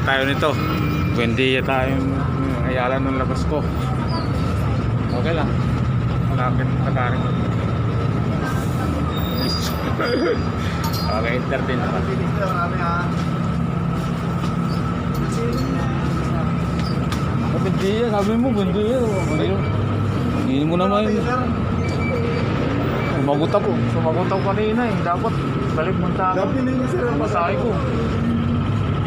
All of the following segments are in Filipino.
sakay tayo nito. Buendia tayong Ayala ng labas ko. Okay lang. Malapit na tayo. Okay, entertain naman. Buendia, sabi mo Buendia. Hindi mo naman yun. Sumagot ako kanina eh. Dapat balik munta ako. Masahe ko.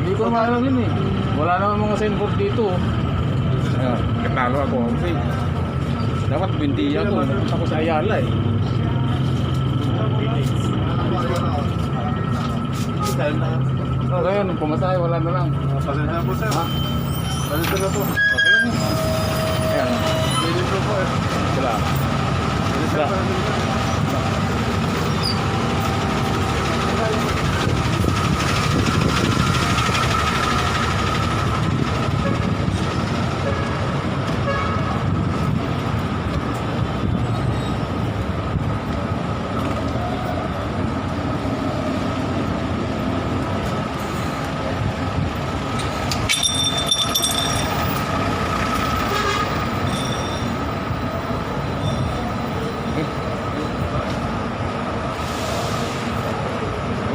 Hindi ko naman alam yun eh. Wala naman mga signboard dito. Ayan, katalo ako. Okay. Dapat Buendia ako. Napunta ko sa Ayala eh. Okay, nung pumasahe, wala na lang. Pasensya na po, sir. Pasensya na po. Okay lang yun. Ayan. Dito po eh. Wala. Wala.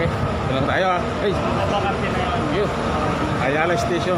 Okay, ito lang tayo ah. Hey, Ayala Station.